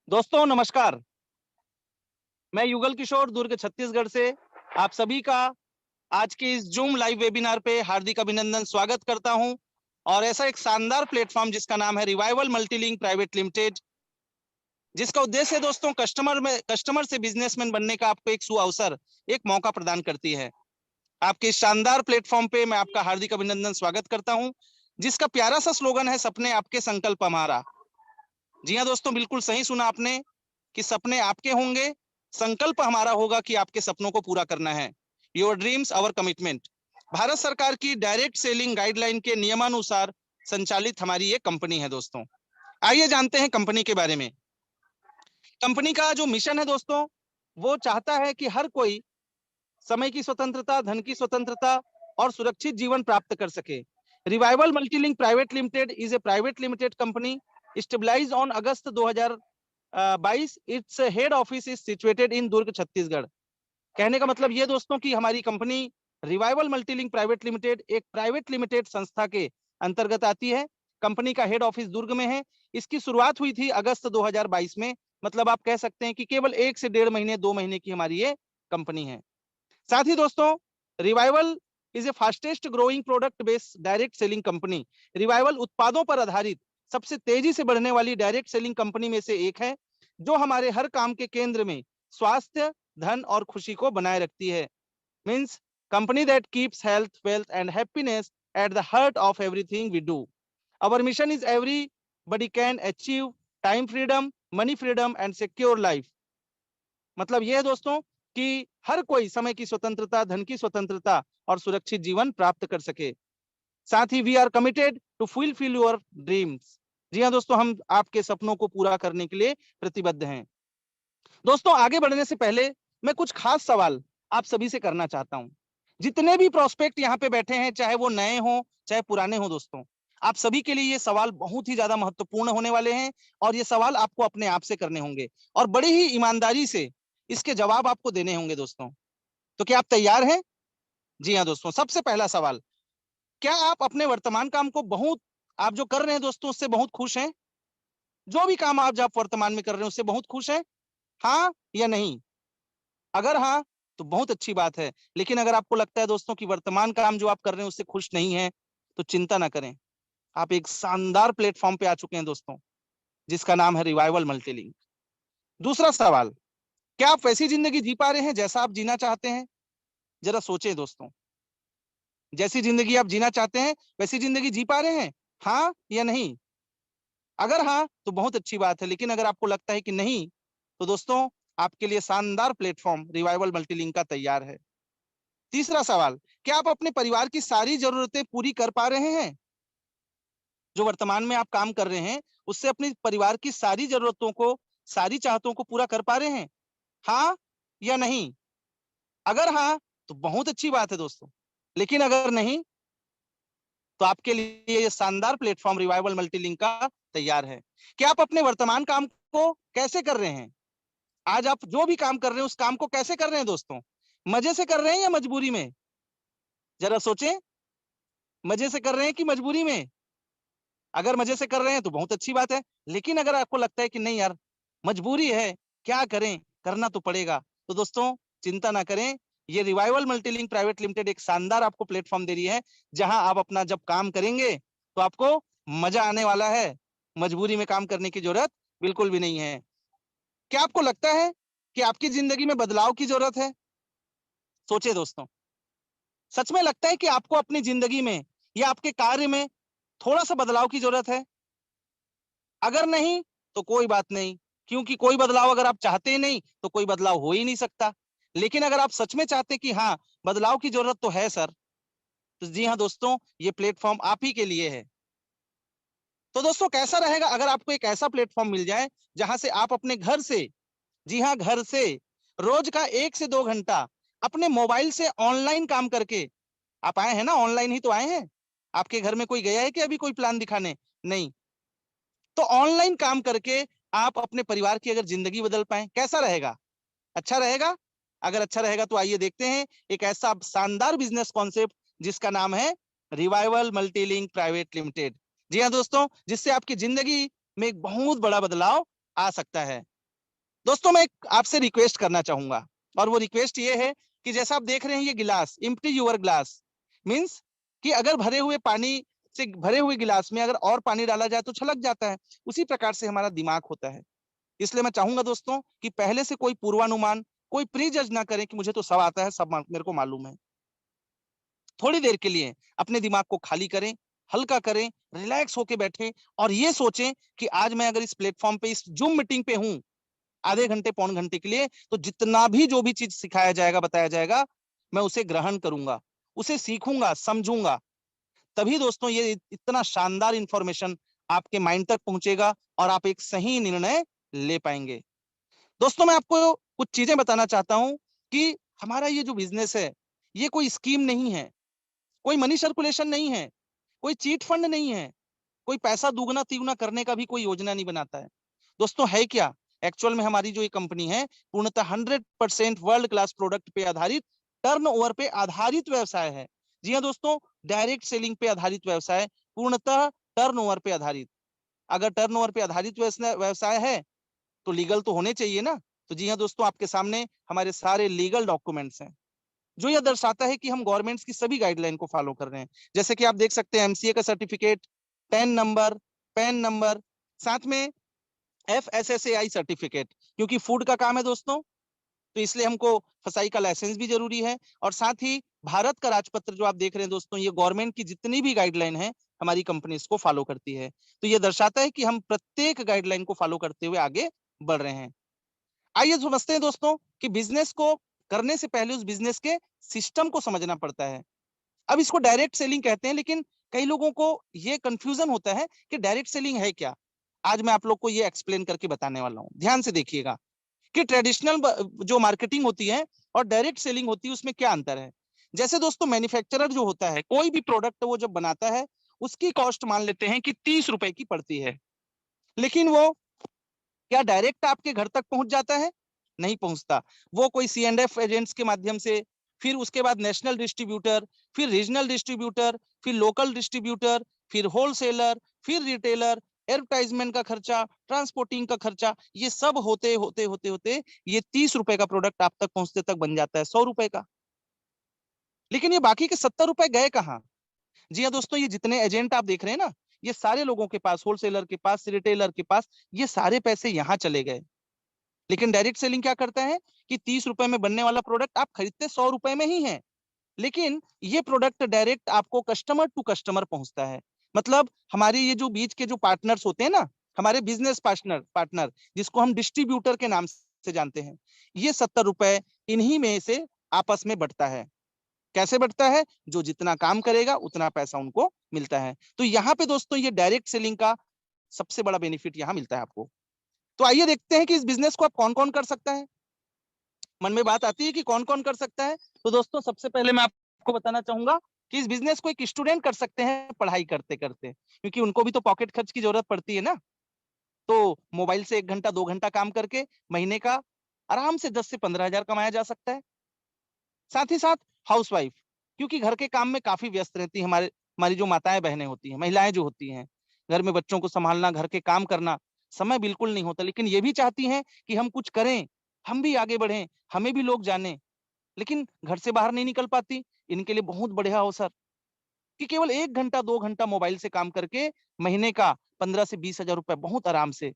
दोस्तों नमस्कार। मैं युगल किशोर दुर्ग छत्तीसगढ़ से आप सभी का आज के इस जूम लाइव वेबिनार पे हार्दिक अभिनंदन स्वागत करता हूं। और ऐसा एक शानदार प्लेटफॉर्म जिसका नाम है रिवाइवल मल्टीलिंक प्राइवेट लिमिटेड, जिसका उद्देश्य है दोस्तों कस्टमर से बिजनेसमैन बनने का आपको एक सुअवसर, एक मौका प्रदान करती है। आपके इस शानदार प्लेटफॉर्म पे मैं आपका हार्दिक अभिनंदन स्वागत करता हूं, जिसका प्यारा सा स्लोगन है सपने आपके संकल्प हमारा। जी हाँ दोस्तों, बिल्कुल सही सुना आपने कि सपने आपके होंगे, संकल्प हमारा होगा कि आपके सपनों को पूरा करना है। Your dreams our commitment. Bharat सरकार की डायरेक्ट सेलिंग गाइडलाइन के नियमानुसार संचालित हमारी ये कंपनी है दोस्तों। आइए जानते हैं कंपनी के बारे में। कंपनी का जो मिशन है दोस्तों, वो चाहता है कि हर कोई समय की स्वतंत्रता, धन की स्वतंत्रता और सुरक्षित जीवन प्राप्त कर सके। Revival Multilink private limited is a private limited company stabilised on August 2022। Its head office is situated in Durg Chhattisgarh. कहने का मतलब ये दोस्तों कि हमारी कंपनी रिवाइवल मल्टीलिंक प्राइवेट लिमिटेड एक प्राइवेट लिमिटेड संस्था के अंतर्गत आती है। कंपनी का हेड ऑफिस दुर्ग में है। इसकी शुरुआत हुई थी अगस्त 2022 में। मतलब आप कह सकते हैं कि केवल 1 से 1.5 महीने 2 महीने की हमारी ये कंपनी है। साथ ही दोस्तों, revival is a fastest growing product based direct selling company. Revival उत्पादों पर आधारित सबसे तेजी से बढ़ने वाली डायरेक्ट सेलिंग कंपनी में से एक है, जो हमारे हर काम के केंद्र में स्वास्थ्य, धन और खुशी को बनाए रखती है। Means company that keeps health, wealth and happiness at the heart of everything we do. Our mission is everybody can achieve time freedom, money freedom and secure life. मतलब ये है दोस्तों कि हर कोई समय की स्वतंत्रता, धन की स्वतंत्रता और सुरक्षित जीवन प्राप्त कर सके। साथ ही we are committed to fulfil your dreams. जी हाँ दोस्तों, हम आपके सपनों को पूरा करने के लिए प्रतिबद्ध हैं। दोस्तों आगे बढ़ने से पहले मैं कुछ खास सवाल आप सभी से करना चाहता हूं। जितने भी प्रोस्पेक्ट यहाँ पे बैठे हैं, चाहे वो नए हो चाहे पुराने हो दोस्तों, आप सभी के लिए ये सवाल बहुत ही ज्यादा महत्वपूर्ण होने वाले हैं। और ये सवाल आपको अपने आप से करने होंगे और बड़ी ही ईमानदारी से इसके जवाब आपको देने होंगे दोस्तों। तो क्या आप तैयार हैं? जी हाँ दोस्तों, सबसे पहला सवाल, क्या आप अपने वर्तमान काम को आप जो कर रहे हैं दोस्तों उससे बहुत खुश हैं? जो भी काम आप वर्तमान में कर रहे हैं उससे बहुत खुश हैं? हाँ या नहीं? अगर हाँ तो बहुत अच्छी बात है। लेकिन अगर आपको लगता है दोस्तों कि वर्तमान काम जो आप कर रहे हैं उससे खुश नहीं है, तो चिंता ना करें। आप एक शानदार प्लेटफॉर्म पे आ चुके हैं दोस्तों, जिसका नाम है रिवाइवल मल्टीलिंक। दूसरा सवाल, क्या आप वैसी जिंदगी जी पा रहे हैं जैसा आप जीना चाहते हैं? जरा सोचें दोस्तों, जैसी जिंदगी आप जीना चाहते हैं वैसी जिंदगी जी पा रहे हैं? हाँ या नहीं? अगर हाँ तो बहुत अच्छी बात है। लेकिन अगर आपको लगता है कि नहीं, तो दोस्तों आपके लिए शानदार प्लेटफॉर्म रिवाइवल मल्टीलिंक का तैयार है। तीसरा सवाल, क्या आप अपने परिवार की सारी जरूरतें पूरी कर पा रहे हैं? जो वर्तमान में आप काम कर रहे हैं उससे अपने परिवार की सारी जरूरतों को, सारी चाहतों को पूरा कर पा रहे हैं? हाँ या नहीं? अगर हाँ तो बहुत अच्छी बात है दोस्तों। लेकिन अगर नहीं, तो आपके लिए ये शानदार प्लेटफॉर्म रिवाइवल मल्टीलिंक का तैयार है। क्या आप अपने वर्तमान काम को कैसे कर रहे हैं? आज आप जो भी काम कर रहे हैं उस काम को कैसे कर रहे हैं दोस्तों? मजे से कर रहे हैं या मजबूरी में? जरा सोचें, मजे से कर रहे हैं कि मजबूरी में? अगर मजे से कर रहे हैं तो बहुत अच्छी बात है। लेकिन अगर आपको लगता है कि नहीं यार, मजबूरी है, क्या करें, करना तो पड़ेगा, तो दोस्तों चिंता ना करें। ये रिवाइवल मल्टीलिंक प्राइवेट लिमिटेड एक शानदार आपको प्लेटफॉर्म दे रही है, जहां आप अपना जब काम करेंगे तो आपको मजा आने वाला है। मजबूरी में काम करने की जरूरत बिल्कुल भी नहीं है। क्या आपको लगता है कि आपकी जिंदगी में बदलाव की जरूरत है? सोचिए दोस्तों, सच में लगता है कि आपको अपनी जिंदगी में या आपके कार्य में थोड़ा सा बदलाव की जरूरत है? अगर नहीं तो कोई बात नहीं, क्योंकि कोई बदलाव अगर आप चाहते ही नहीं तो कोई बदलाव हो ही नहीं सकता। लेकिन अगर आप सच में चाहते कि हाँ, बदलाव की जरूरत तो है सर, तो जी हाँ दोस्तों, ये प्लेटफॉर्म आप ही के लिए है। तो दोस्तों कैसा रहेगा अगर आपको एक ऐसा प्लेटफॉर्म मिल जाए जहां से आप अपने घर से, जी हाँ घर से, रोज का 1 से 2 घंटा अपने मोबाइल से ऑनलाइन काम करके, आप आए हैं ना, ऑनलाइन ही तो आए हैं। आपके घर में कोई गया है कि अभी कोई प्लान दिखाने? नहीं। तो ऑनलाइन काम करके आप अपने परिवार की अगर जिंदगी बदल पाए, कैसा रहेगा? अच्छा रहेगा? अगर अच्छा रहेगा तो आइए देखते हैं एक ऐसा शानदार बिजनेस कॉन्सेप्ट जिसका नाम है रिवाइवल मल्टीलिंक प्राइवेट लिमिटेड। जी हाँ दोस्तों, जिससे आपकी जिंदगी में एक बहुत बड़ा बदलाव आ सकता है। दोस्तों मैं आपसे रिक्वेस्ट करना चाहूंगा, और वो रिक्वेस्ट ये है कि जैसा आप देख रहे हैं ये गिलास, एम्प्टी योर ग्लास, मीन्स कि अगर भरे हुए पानी से भरे हुए गिलास में अगर और पानी डाला जाए तो छलक जाता है। उसी प्रकार से हमारा दिमाग होता है। इसलिए मैं चाहूंगा दोस्तों कि पहले से कोई पूर्वानुमान, कोई प्री जज ना करें कि मुझे तो सब आता है, सब मेरे को मालूम है। थोड़ी देर के लिए अपने दिमाग को खाली करें, हल्का करें, रिलैक्स होके बैठें और ये सोचें कि आज मैं अगर इस प्लेटफॉर्म पे, इस जूम मीटिंग पे हूं आधे घंटे पौन घंटे के लिए, तो जितना भी जो भी चीज सिखाया जाएगा, बताया जाएगा, मैं उसे ग्रहण करूंगा, उसे सीखूंगा, समझूंगा। तभी दोस्तों ये इतना शानदार इंफॉर्मेशन आपके माइंड तक पहुंचेगा और आप एक सही निर्णय ले पाएंगे। दोस्तों मैं आपको कुछ चीजें बताना चाहता हूं कि हमारा ये जो बिजनेस है, ये कोई स्कीम नहीं है, कोई मनी सर्कुलेशन नहीं है, कोई चीट फंड नहीं है, कोई पैसा दुगना तिगुना करने का भी कोई योजना नहीं बनाता है। दोस्तों है क्या, एक्चुअल में हमारी जो ये कंपनी है पूर्णतः 100% वर्ल्ड क्लास प्रोडक्ट पे आधारित, टर्नओवर पे आधारित व्यवसाय है। जी हाँ दोस्तों, डायरेक्ट सेलिंग पे आधारित व्यवसाय, पूर्णतः टर्नओवर पे आधारित। अगर टर्नओवर पे आधारित व्यवसाय है तो लीगल तो होने चाहिए ना। तो जी हाँ दोस्तों, आपके सामने हमारे सारे लीगल डॉक्यूमेंट्स हैं, जो यह दर्शाता है कि हम गवर्नमेंट्स की सभी गाइडलाइन को फॉलो कर रहे हैं। जैसे कि आप देख सकते हैं एमसीए का certificate, ten number, pan number, साथ में FSSAI सर्टिफिकेट, क्योंकि फूड का काम है दोस्तों, तो इसलिए हमको फसाई का लाइसेंस भी जरूरी है। और साथ ही भारत का राजपत्र जो आप देख रहे हैं दोस्तों, ये गवर्नमेंट की जितनी भी गाइडलाइन है हमारी कंपनी इसको फॉलो करती है। तो ये दर्शाता है कि हम प्रत्येक गाइडलाइन को फॉलो करते हुए आगे बढ़ रहे हैं। आइए समझते हैं दोस्तों कि बिजनेस को करने से पहले उस बिजनेस के सिस्टम को समझना पड़ता है। अब इसको डायरेक्ट सेलिंग कहते हैं, लेकिन कई लोगों को ये कंफ्यूजन होता है कि डायरेक्ट सेलिंग है क्या। आज मैं आप लोग को ये एक्सप्लेन करके बताने वाला हूं, ध्यान से देखिएगा कि ट्रेडिशनल जो मार्केटिंग होती है और डायरेक्ट सेलिंग होती है उसमें क्या अंतर है। जैसे दोस्तों मैन्युफैक्चरर जो होता है, कोई भी प्रोडक्ट वो जब बनाता है उसकी कॉस्ट मान लेते हैं कि 30 रुपए की पड़ती है, लेकिन वो क्या डायरेक्ट आपके घर तक पहुंच जाता है? नहीं पहुंचता। वो कोई C&F एजेंट्स के माध्यम से, फिर उसके बाद नेशनल डिस्ट्रीब्यूटर, फिर रीजनल डिस्ट्रीब्यूटर, फिर लोकल डिस्ट्रीब्यूटर, फिर होलसेलर, फिर रिटेलर, एडवर्टाइजमेंट का खर्चा, ट्रांसपोर्टिंग का खर्चा, ये सब होते होते होते होते ये 30 रुपए का प्रोडक्ट आप तक पहुंचते तक बन जाता है 100 रुपए का। लेकिन ये बाकी के 70 रुपए गए कहाँ? जी हाँ दोस्तों, ये जितने एजेंट आप देख रहे हैं ना, ये सारे लोगों के पास, होलसेलर के पास, रिटेलर के पास, ये सारे पैसे यहाँ चले गए। लेकिन डायरेक्ट सेलिंग क्या करता है कि 30 रुपए में बनने वाला प्रोडक्ट आप खरीदते 100 रुपए में ही है, लेकिन ये प्रोडक्ट डायरेक्ट आपको कस्टमर टू कस्टमर पहुंचता है। मतलब हमारे ये जो बीच के जो पार्टनर्स होते हैं ना, हमारे बिजनेस पार्टनर पार्टनर जिसको हम डिस्ट्रीब्यूटर के नाम से जानते हैं, ये 70 रुपए इन्हीं में से आपस में बढ़ता है। कैसे बढ़ता है? जो जितना काम करेगा उतना पैसा उनको मिलता है। तो यहाँ पे दोस्तों ये डायरेक्ट सेलिंग का सबसे बड़ा बेनिफिट यहाँ मिलता है आपको। तो आइए देखते हैं कि इस बिजनेस को आप कौन कौन कर सकता है। मन में बात आती है कि कौन कौन कर सकता है, तो दोस्तों सबसे पहले मैं आपको बताना चाहूंगा कि इस बिजनेस को एक स्टूडेंट कर सकते हैं पढ़ाई करते करते, क्योंकि उनको भी तो पॉकेट खर्च की जरूरत पड़ती है ना। तो मोबाइल से 1 घंटा 2 घंटा काम करके महीने का आराम से 10 से 15 हजार कमाया जा सकता है। साथ ही साथ हाउसवाइफ, क्योंकि घर के काम में काफी व्यस्त रहती है हमारे हमारी जो माताएं बहनें होती हैं, महिलाएं जो होती हैं, घर में बच्चों को संभालना, घर के काम करना, समय बिल्कुल नहीं होता, लेकिन ये भी चाहती हैं कि हम कुछ करें, हम भी आगे बढ़ें, हमें भी लोग जाने, लेकिन घर से बाहर नहीं निकल पाती। इनके लिए बहुत बढ़िया अवसर कि केवल 1 घंटा 2 घंटा मोबाइल से काम करके महीने का 15 से 20 हजार रुपए बहुत आराम से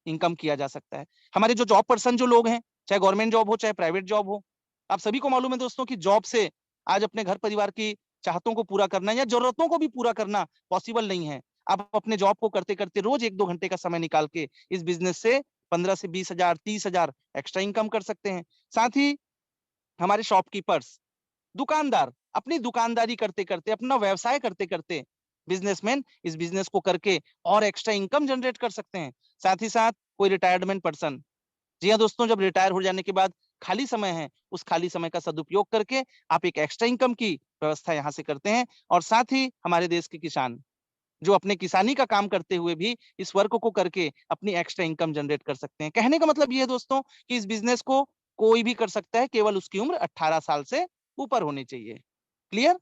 इनकम किया जा सकता है। हमारे जो जॉब पर्सन जो लोग हैं, चाहे गवर्नमेंट जॉब हो चाहे प्राइवेट जॉब हो, आप सभी को मालूम है दोस्तों कि जॉब से आज अपने घर परिवार की चाहतों को पूरा करना या जरूरतों को भी पूरा करना पॉसिबल नहीं है। आप अपने जॉब को करते करते रोज 1-2 घंटे का समय निकाल के इस बिजनेस से 15 से 20 हजार 30 हजार एक्स्ट्रा इनकम कर सकते हैं। साथ ही हमारे शॉपकीपर्स, दुकानदार अपनी दुकानदारी करते करते, अपना व्यवसाय करते करते, बिजनेसमैन इस बिजनेस को करके और एक्स्ट्रा इनकम जनरेट कर सकते हैं। साथ ही साथ कोई रिटायरमेंट पर्सन, जी हाँ दोस्तों, जब रिटायर हो जाने के बाद खाली समय है, उस खाली समय का सदुपयोग करके आप एक एक्स्ट्रा इनकम की व्यवस्था यहाँ से करते हैं। और साथ ही हमारे देश के किसान जो अपने किसानी का काम करते हुए भी इस वर्क को करके अपनी एक्स्ट्रा इनकम जनरेट कर सकते हैं। कहने का मतलब ये है दोस्तों कि इस बिजनेस को कोई भी कर सकता है, केवल उसकी उम्र 18 साल से ऊपर होनी चाहिए। क्लियर?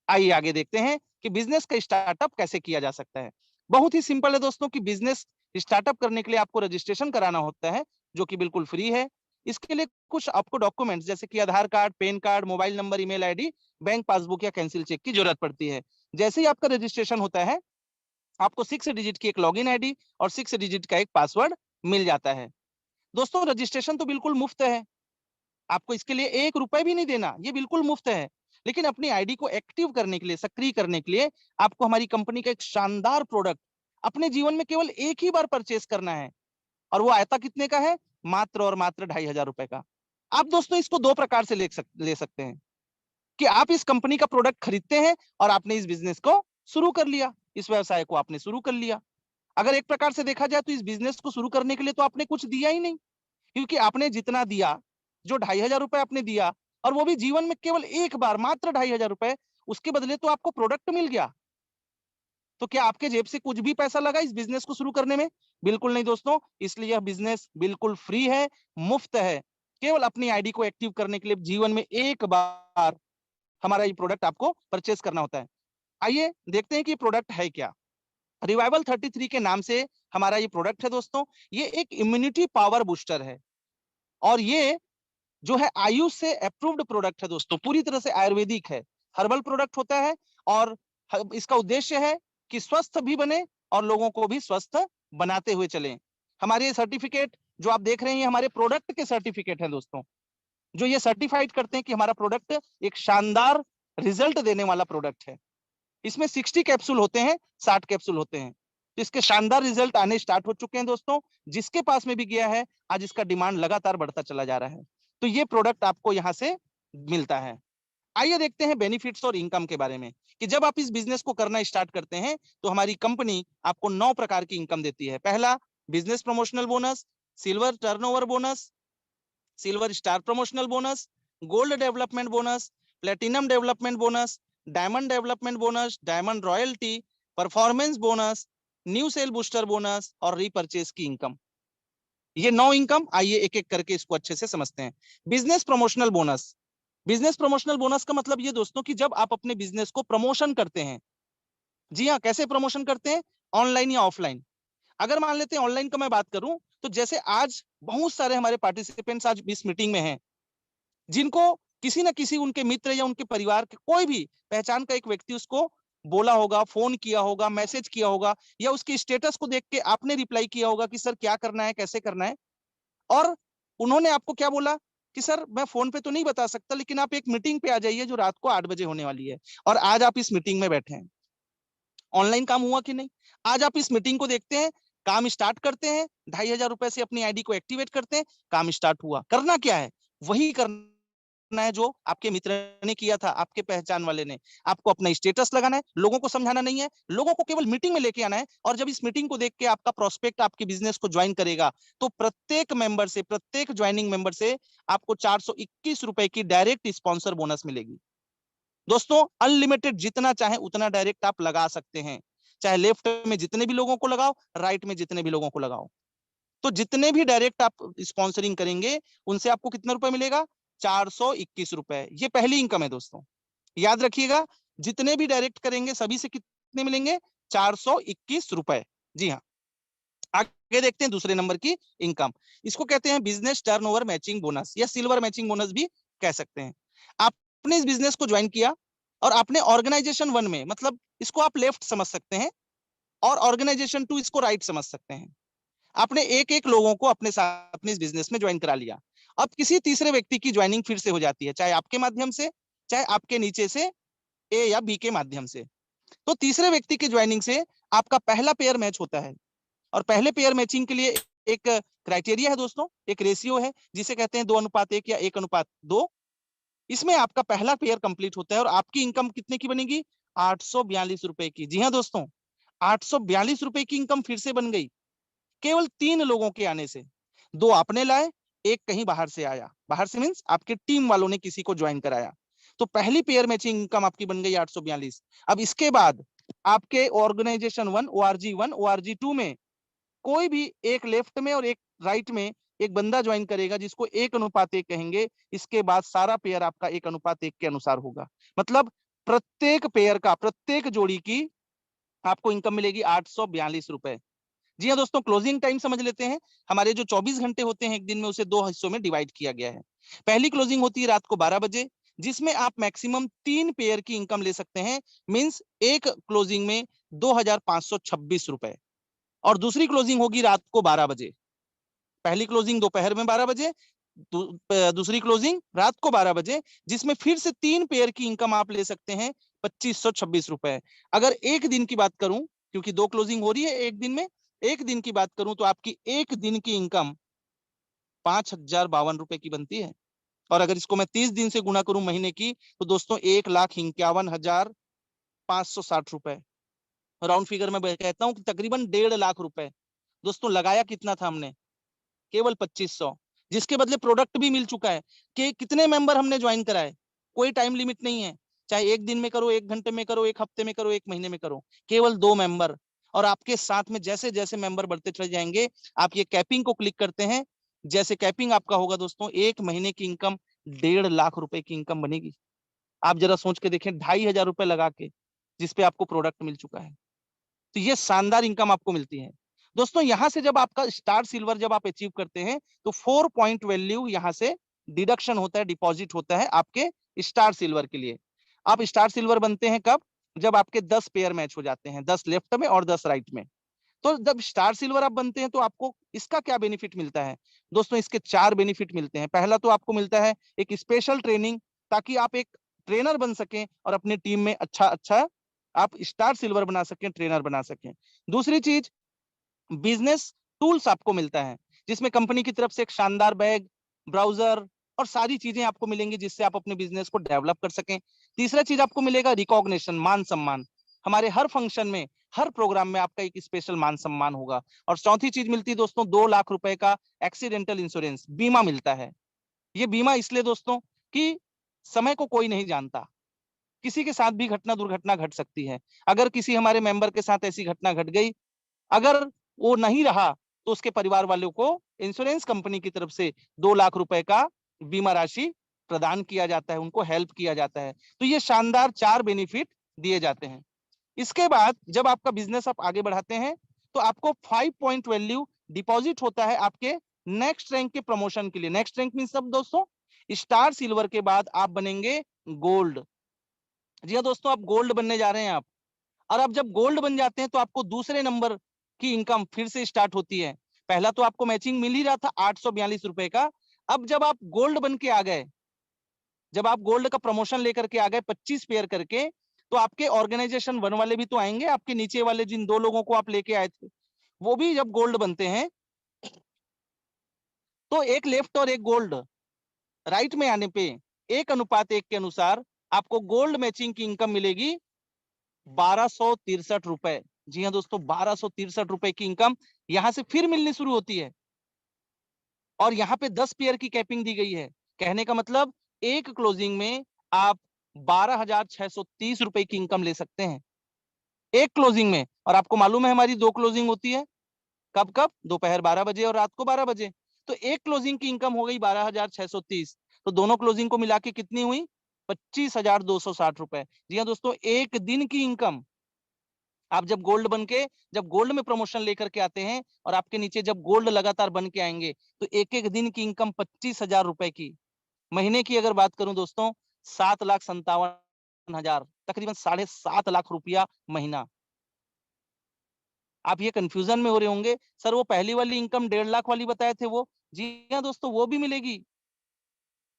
आइए आगे देखते हैं कि बिजनेस का स्टार्टअप कैसे किया जा सकता है। बहुत ही सिंपल है दोस्तों कि बिजनेस स्टार्टअप करने के लिए आपको रजिस्ट्रेशन कराना होता है जो कि बिल्कुल फ्री है। इसके लिए कुछ आपको डॉक्यूमेंट्स जैसे कि Aadhaar card, PAN card, mobile number, email ID, bank passbook या कैंसिल चेक की जरूरत पड़ती है। जैसे ही आपका रजिस्ट्रेशन होता है, आपको 6 डिजिट की एक लॉगिन आईडी और 6 डिजिट का एक पासवर्ड मिल जाता है। दोस्तों, रजिस्ट्रेशन तो बिल्कुल मुफ्त है, आपको इसके लिए 1 रुपए भी नहीं देना, ये बिल्कुल मुफ्त है। लेकिन अपनी आईडी को एक्टिव करने के लिए, सक्रिय करने के लिए, आपको हमारी कंपनी का एक शानदार प्रोडक्ट अपने जीवन में केवल एक ही बार परचेस करना है। और वो आयता कितने का है? मात्र और मात्र 2500 रुपए का। आप दोस्तों इसको दो प्रकार से ले सकते हैं कि आप इस कंपनी का प्रोडक्ट खरीदते हैं और आपने इस बिजनेस को शुरू कर लिया, इस व्यवसाय को आपने शुरू कर लिया। अगर एक प्रकार से देखा जाए तो इस बिजनेस को शुरू करने के लिए तो आपने कुछ दिया ही नहीं, क्योंकि आपने जितना दिया, जो 2500 रुपए आपने दिया, और वो भी जीवन में केवल एक बार, मात्र 2500 रुपए, उसके बदले तो आपको प्रोडक्ट मिल गया। तो क्या आपके जेब से कुछ भी पैसा लगा इस बिजनेस को शुरू करने में? बिल्कुल नहीं दोस्तों। इसलिए यह बिजनेस बिल्कुल फ्री है, मुफ्त है। केवल अपनी आईडी को एक्टिव करने के लिए जीवन में एक बार हमारा ये प्रोडक्ट आपको परचेस करना होता है। आइए देखते हैं कि प्रोडक्ट है क्या। रिवाइवल 33 के नाम से हमारा ये प्रोडक्ट है दोस्तों। ये एक इम्यूनिटी पावर बूस्टर है, और ये जो है आयुष से अप्रूव्ड प्रोडक्ट है दोस्तों। पूरी तरह से आयुर्वेदिक है, हर्बल प्रोडक्ट होता है, और इसका उद्देश्य है कि स्वस्थ भी बने और लोगों को भी स्वस्थ बनाते हुए चलें। हमारे ये सर्टिफिकेट जो आप देख रहे हैं, हमारे प्रोडक्ट के सर्टिफिकेट हैं दोस्तों, जो ये सर्टिफाइड करते हैं कि हमारा प्रोडक्ट एक शानदार रिजल्ट देने वाला प्रोडक्ट है। इसमें 60 कैप्सूल होते हैं, 60 कैप्सूल होते हैं। तो इसके शानदार रिजल्ट आने स्टार्ट हो चुके हैं दोस्तों। जिसके पास में भी गया है, आज इसका डिमांड लगातार बढ़ता चला जा रहा है। तो ये प्रोडक्ट आपको यहाँ से मिलता है। आइए देखते हैं बेनिफिट्स और इनकम के बारे में, कि जब आप इस बिजनेस को करना स्टार्ट करते हैं तो हमारी कंपनी आपको 9 प्रकार की इनकम देती है। पहला, business promotional bonus, silver turnover bonus, silver star promotional bonus, gold development bonus, platinum development bonus, diamond development bonus, diamond royalty, performance bonus, new sale booster bonus और रीपरचेज की इनकम। ये 9 income, आइए एक एक करके इसको अच्छे से समझते हैं। Business promotional bonus. Business promotional bonus का मतलब ये दोस्तों कि जब आप अपने बिजनेस को प्रमोशन करते हैं, जी हाँ, कैसे प्रमोशन करते हैं? ऑनलाइन या ऑफलाइन। अगर मान लेते हैं ऑनलाइन का मैं बात करूं, तो जैसे आज बहुत सारे हमारे पार्टिसिपेंट्स आज इस मीटिंग में हैं, जिनको किसी ना किसी उनके मित्र या उनके परिवार के कोई भी पहचान का एक व्यक्ति उसको बोला होगा, फोन किया होगा, मैसेज किया होगा, या उसके स्टेटस को देख के आपने रिप्लाई किया होगा कि सर क्या करना है, कैसे करना है। और उन्होंने आपको क्या बोला कि सर मैं फोन पे तो नहीं बता सकता, लेकिन आप एक मीटिंग पे आ जाइए जो रात को 8 बजे होने वाली है। और आज आप इस मीटिंग में बैठे हैं। ऑनलाइन काम हुआ कि नहीं? आज आप इस मीटिंग को देखते हैं, काम स्टार्ट करते हैं, 2500 रुपए से अपनी आईडी को एक्टिवेट करते हैं, काम स्टार्ट हुआ। करना क्या है? वही करना है जो आपके मित्र ने किया था, आपके पहचान वाले ने। आपको अपना स्टेटस लगाना है, लोगों को समझाना नहीं है, लोगों को केवल मीटिंग में लेके आना है। और जब इस मीटिंग को देख के आपका प्रोस्पेक्ट आपके बिजनेस को ज्वाइन करेगा, तो प्रत्येक मेंबर से, प्रत्येक ज्वाइनिंग मेंबर से आपको 421 रुपए की डायरेक्ट स्पॉन्सर बोनस मिलेगी। दोस्तों, अनलिमिटेड जितना चाहे उतना डायरेक्ट आप लगा सकते हैं, चाहे लेफ्ट में जितने भी लोगों को लगाओ, राइट में जितने भी लोगों को लगाओ। तो जितने भी डायरेक्ट आप स्पॉन्सरिंग करेंगे, उनसे आपको कितना रुपए मिलेगा? 421 रुपए। ये पहली इनकम है दोस्तों, याद रखिएगा। जितने भी डायरेक्ट करेंगे सभी से कितने मिलेंगे? 421 रुपए। जी हाँ। आगे देखते हैं दूसरे नंबर की इनकम। इसको कहते हैं बिजनेस टर्नओवर मैचिंग बोनस, या सिल्वर मैचिंग बोनस भी कह सकते हैं। आपने इस बिजनेस को ज्वाइन किया और आपने ऑर्गेनाइजेशन 1 में, मतलब इसको आप लेफ्ट समझ सकते हैं और ऑर्गेनाइजेशन 2 इसको राइट समझ सकते हैं। आपने एक एक लोगों को अपने साथ अपने इस बिजनेस में ज्वाइन करा लिया। अब किसी तीसरे व्यक्ति की ज्वाइनिंग फिर से हो जाती है, चाहे आपके माध्यम से, चाहे आपके नीचे से ए या बी के माध्यम से। तो तीसरे व्यक्ति की ज्वाइनिंग से आपका पहला पेयर मैच होता है। और पहले पेयर मैचिंग के लिए एक क्राइटेरिया है दोस्तों, एक रेशियो है जिसे कहते हैं 2:1 या 1:2। इसमें आपका पहला पेयर कंप्लीट होता है और आपकी इनकम कितने की बनेगी? 842 रुपए की। जी हाँ दोस्तों, 842 रुपए की इनकम फिर से बन गई, केवल 3 लोगों के आने से। 2 आपने लाए, एक कहीं बाहर से आया। बाहर से मीन्स आपके टीम वालों ने किसी को ज्वाइन कराया। तो पहली पेयर मैचिंग इनकम आपकी बन गई 842। अब इसके बाद आपके ऑर्गेनाइजेशन 1, ORG 1, ORG 2 में कोई भी एक लेफ्ट में और एक राइट में एक बंदा ज्वाइन करेगा, जिसको 1:1 कहेंगे। इसके बाद सारा पेयर आपका 1:1 के अनुसार होगा। मतलब प्रत्येक पेयर का, प्रत्येक जोड़ी की आपको इनकम मिलेगी 842 रुपए। जी हाँ दोस्तों, क्लोजिंग टाइम समझ लेते हैं। हमारे जो 24 घंटे होते हैं एक दिन में, उसे 2 हिस्सों में डिवाइड किया गया है। पहली क्लोजिंग होती है रात को 12 बजे, जिसमें आप मैक्सिमम 3 पेयर की इनकम ले सकते हैं। मींस एक क्लोजिंग में 2526 रुपए। और दूसरी क्लोजिंग होगी रात को 12 बजे। पहली क्लोजिंग दोपहर में 12 बजे, दूसरी क्लोजिंग रात को 12 बजे, जिसमें फिर से 3 पेयर की इनकम आप ले सकते हैं 2526 रुपए। अगर एक दिन की बात करूं, क्योंकि 2 क्लोजिंग हो रही है एक दिन में, एक दिन की बात करूं तो आपकी एक दिन की इनकम 5052 रुपए की बनती है। और अगर इसको मैं 30 दिन से गुणा करूं महीने की, तो दोस्तों 1,51,560 रुपए। राउंड फिगर में कहता हूं कि तकरीबन 1.5 लाख रुपए। दोस्तों लगाया कितना था हमने? केवल 2500, जिसके बदले प्रोडक्ट भी मिल चुका है। कि कितने मेंबर हमने ज्वाइन कराए, कोई टाइम लिमिट नहीं है। चाहे एक दिन में करो, एक घंटे में करो, एक हफ्ते में करो, एक महीने में करो, केवल 2 मेंबर। और आपके साथ में जैसे जैसे मेंबर बढ़ते चले जाएंगे, आप ये कैपिंग को क्लिक करते हैं, जैसे कैपिंग आपका होगा दोस्तों, एक महीने की इनकम 1.5 लाख रुपए की इनकम बनेगी। आप जरा सोच के देखें, 2,500 रुपए लगा के, जिसपे आपको प्रोडक्ट मिल चुका है। तो ये शानदार इनकम आपको मिलती है। दोस्तों यहां से जब आपका स्टार सिल्वर जब आप अचीव करते हैं, तो 4 पॉइंट वैल्यू यहां से डिडक्शन होता है, डिपॉजिट होता है आपके स्टार सिल्वर के लिए। आप स्टार सिल्वर बनते हैं कब? जब आपके 10 पेयर मैच हो जाते हैं, 10 लेफ्ट में और 10 राइट में। तो जब स्टार सिल्वर आप बनते हैं, तो आपको इसका क्या बेनिफिट मिलता है? दोस्तों इसके 4 बेनिफिट मिलते हैं। पहला तो आपको मिलता है एक स्पेशल ट्रेनिंग, ताकि आप एक ट्रेनर बन सकें और अपनी टीम में अच्छा अच्छा आप स्टार सिल्वर बना सकें, ट्रेनर बना सकें। दूसरी चीज, बिजनेस टूल्स आपको मिलता है, जिसमें कंपनी की तरफ से एक शानदार बैग, ब्राउजर और सारी चीजें आपको मिलेंगी, जिससे आप अपने बिजनेस को डेवलप कर सकें। तीसरा चीज आपको मिलेगा रिकॉग्निशन, मान सम्मान। हमारे हर फंक्शन में, हर प्रोग्राम में आपका एक स्पेशल मान सम्मान होगा। और चौथी चीज मिलती है दोस्तों, 2 लाख रुपए का एक्सीडेंटल इंश्योरेंस बीमा मिलता है। ये बीमा इसलिए दोस्तों कि समय को कोई नहीं जानता, किसी के साथ भी घटना दुर्घटना घट सकती है। अगर किसी हमारे मेंबर के साथ ऐसी घटना घट गई, अगर वो नहीं रहा, तो उसके परिवार वालों को इंश्योरेंस कंपनी की तरफ से 2 लाख रुपए का बीमा राशि प्रदान किया जाता है, उनको हेल्प किया जाता है। तो ये शानदार 4 बेनिफिट दिए जाते हैं। इसके बाद जब आपका बिजनेस आप आगे बढ़ाते हैं, तो आपको 5 पॉइंट वैल्यू डिपॉजिट होता है आपके नेक्स्ट रैंक के प्रमोशन के लिए। नेक्स्ट रैंक मीन सब दोस्तों, स्टार सिल्वर के बाद आप बनेंगे गोल्ड। जी हाँ दोस्तों, आप गोल्ड बनने जा रहे हैं आप। और आप जब गोल्ड बन जाते हैं, तो आपको दूसरे नंबर की इनकम फिर से स्टार्ट होती है। पहला तो आपको मैचिंग मिल ही रहा था 842 रुपए का। अब जब आप गोल्ड बन के आ गए, जब आप गोल्ड का प्रमोशन लेकर के आ गए 25 पेयर करके, तो आपके ऑर्गेनाइजेशन 1 वाले भी तो आएंगे, आपके नीचे वाले जिन 2 लोगों को आप लेके आए थे, वो भी जब गोल्ड बनते हैं, तो एक लेफ्ट और एक गोल्ड राइट में आने पे 1:1 के अनुसार आपको गोल्ड मैचिंग की इनकम मिलेगी 1263 रुपए। जी हाँ दोस्तों, 1263 रुपए की इनकम यहां से फिर मिलनी शुरू होती है। और यहाँ पे 10 पेयर की कैपिंग दी गई है। कहने का मतलब, एक क्लोजिंग में आप 12,630 रुपए की इनकम ले सकते हैं, एक क्लोजिंग में। और आपको मालूम है हमारी 2 क्लोजिंग होती है, कब कब? दोपहर 12 बजे और रात को 12 बजे। तो एक क्लोजिंग की इनकम हो गई 12,630। तो दोनों क्लोजिंग को मिला के कितनी हुई? 25,260 रुपए। जी हाँ दोस्तों, एक दिन की इनकम। आप जब गोल्ड बन के, जब गोल्ड में प्रमोशन लेकर के आते हैं, और आपके नीचे जब गोल्ड लगातार बन के आएंगे, तो एक एक दिन की इनकम 25,000 रुपए की। महीने की अगर बात करूं दोस्तों, 7,57,000, तकरीबन 7.5 लाख रुपया महीना। आप ये कंफ्यूजन में हो रहे होंगे, सर वो पहली वाली इनकम 1.5 लाख वाली बताए थे वो। जी हाँ दोस्तों, वो भी मिलेगी,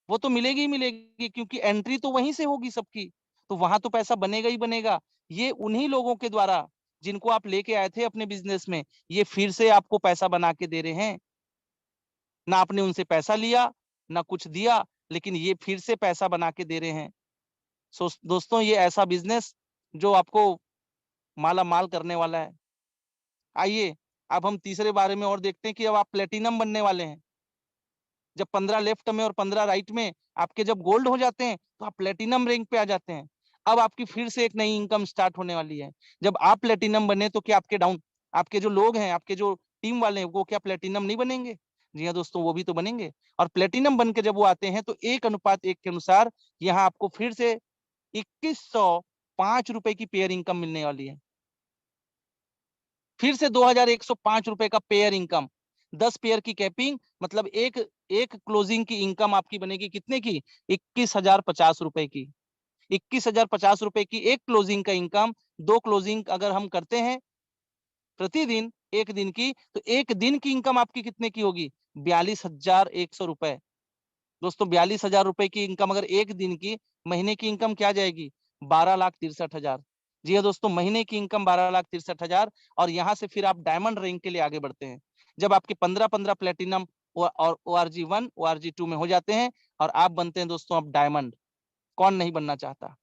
वो तो मिलेगी ही मिलेगी, क्योंकि एंट्री तो वहीं से होगी सबकी। तो वहां तो पैसा बनेगा ही बनेगा। ये उन्हीं लोगों के द्वारा, जिनको आप लेके आए थे अपने बिजनेस में, ये फिर से आपको पैसा बना के दे रहे हैं। ना आपने उनसे पैसा लिया, ना कुछ दिया, लेकिन ये फिर से पैसा बना के दे रहे हैं। सो दोस्तों, ये ऐसा बिजनेस जो आपको माला माल करने वाला है। आइए, अब हम तीसरे बारे में और देखते हैं कि अब आप प्लेटिनम बनने वाले हैं। जब 15 लेफ्ट में और 15 राइट में आपके जब गोल्ड हो जाते हैं, तो आप प्लेटिनम रैंक पे आ जाते हैं। अब आपकी फिर से एक नई इनकम स्टार्ट होने वाली है। जब आप प्लेटिनम बने, तो क्या आपके डाउन, आपके जो लोग हैं, आपके जो टीम वाले हैं, वो क्या प्लेटिनम नहीं बनेंगे? जी हाँ दोस्तों, वो भी तो बनेंगे। और प्लेटिनम बन के जब वो आते हैं, तो 1:1 के अनुसार यहाँ आपको फिर से 2105 रुपए की पेयर इनकम मिलने वाली है। फिर से 2105 रुपए का पेयर इनकम, 10 पेयर की कैपिंग, मतलब एक क्लोजिंग की इनकम आपकी बनेगी कितने की? 21,050 रुपए की। 21,050 रुपए की एक क्लोजिंग का इनकम, 2 क्लोजिंग अगर हम करते हैं प्रतिदिन एक दिन की, तो एक दिन की इनकम आपकी कितने की होगी? 42,100 रुपए। दोस्तों 42,000 रुपए की इनकम अगर एक दिन की, महीने की इनकम क्या जाएगी? 12,63,000। जी हाँ दोस्तों, महीने की इनकम 12,63,000। और यहाँ से फिर आप डायमंड रैंक के लिए आगे बढ़ते हैं। जब आपके 15-15 प्लेटिनम और ORG1 ORG2 में हो जाते हैं और आप बनते हैं दोस्तों अब डायमंड। कौन नहीं बनना चाहता?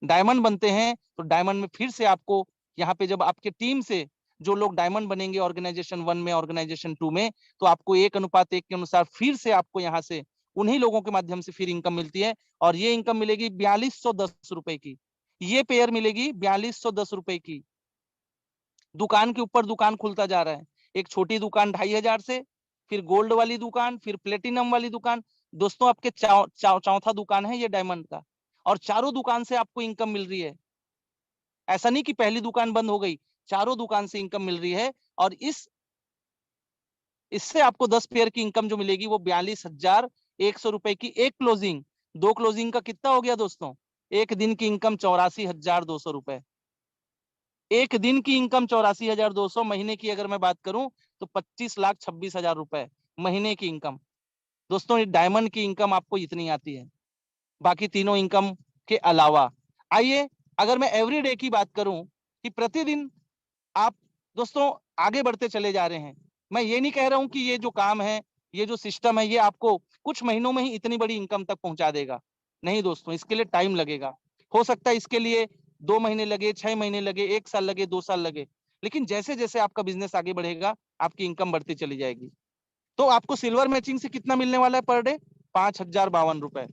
डायमंड बनते हैं तो डायमंड में फिर से आपको यहाँ पे जब आपके टीम से जो लोग डायमंड बनेंगे ऑर्गेनाइजेशन 1 में, ऑर्गेनाइजेशन 2 में, तो आपको 1:1 के अनुसार फिर से आपको यहाँ से उन्हीं लोगों के माध्यम से फिर इनकम मिलती है। और ये इनकम मिलेगी 4210 रुपए की। ये पेयर मिलेगी 4210 रुपए की। दुकान के ऊपर दुकान खुलता जा रहा है। एक छोटी दुकान 2,500 से, फिर गोल्ड वाली दुकान, फिर प्लेटिनम वाली दुकान। दोस्तों आपके चौथा दुकान है ये डायमंड का, और चारों दुकान से आपको इनकम मिल रही है। ऐसा नहीं कि पहली दुकान बंद हो गई, चारों दुकान से इनकम मिल रही है। और इससे आपको 10 पेयर की इनकम जो मिलेगी वो 42,100 रुपए की एक क्लोजिंग। 2 क्लोजिंग का कितना हो गया दोस्तों? एक दिन की इनकम 84,200 रुपए। एक दिन की इनकम 84,200। महीने की अगर मैं बात करूं तो 25,26,000 रुपए महीने की इनकम। दोस्तों ये डायमंड की इनकम आपको इतनी आती है, बाकी तीनों इनकम के अलावा। आइए अगर मैं एवरीडे की बात करूं कि प्रतिदिन आप दोस्तों आगे बढ़ते चले जा रहे हैं। मैं ये नहीं कह रहा हूं कि ये जो काम है, ये जो सिस्टम है, ये आपको कुछ महीनों में ही इतनी बड़ी इनकम तक पहुंचा देगा। नहीं दोस्तों, इसके लिए टाइम लगेगा। हो सकता है इसके लिए 2 महीने लगे, 6 महीने लगे, 1 साल लगे, 2 साल लगे, लेकिन जैसे जैसे आपका बिजनेस आगे बढ़ेगा आपकी इनकम बढ़ती चली जाएगी। तो आपको सिल्वर मैचिंग से कितना मिलने वाला है पर डे? 5,052 रुपए।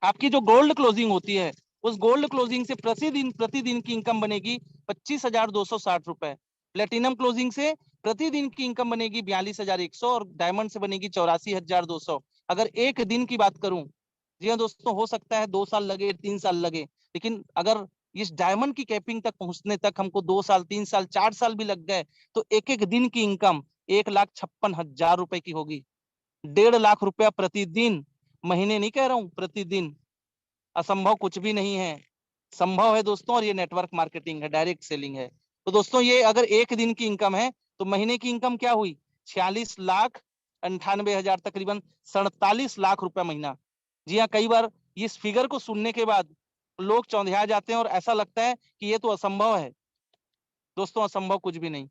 आपकी जो गोल्ड क्लोजिंग होती है, उस गोल्ड क्लोजिंग से प्रतिदिन प्रतिदिन की इनकम बनेगी 25,260 रुपए। प्लेटिनम क्लोजिंग से प्रतिदिन की इनकम बनेगी 42,100 और डायमंड से बनेगी 84,200। अगर एक दिन की बात करूं, जी हाँ दोस्तों, हो सकता है 2 साल लगे, 3 साल लगे, लेकिन अगर इस डायमंड की कैपिंग तक पहुंचने तक हमको 2 साल, 3 साल, 4 साल भी लग गए, तो एक एक दिन की इनकम 1,56,000 रुपए की होगी। 1.5 लाख रुपया प्रतिदिन। महीने नहीं कह रहा हूं, प्रतिदिन। असंभव कुछ भी नहीं है, संभव है दोस्तों। और ये नेटवर्क मार्केटिंग है, डायरेक्ट सेलिंग है। तो दोस्तों ये अगर एक दिन की इनकम है तो महीने की इनकम क्या हुई? 46,98,000, तकरीबन 47 लाख रुपया महीना। जी हाँ, कई बार इस फिगर को सुनने के बाद लोग चौंधिया जाते हैं और ऐसा लगता है कि ये तो असंभव है। दोस्तों असंभव कुछ भी नहीं।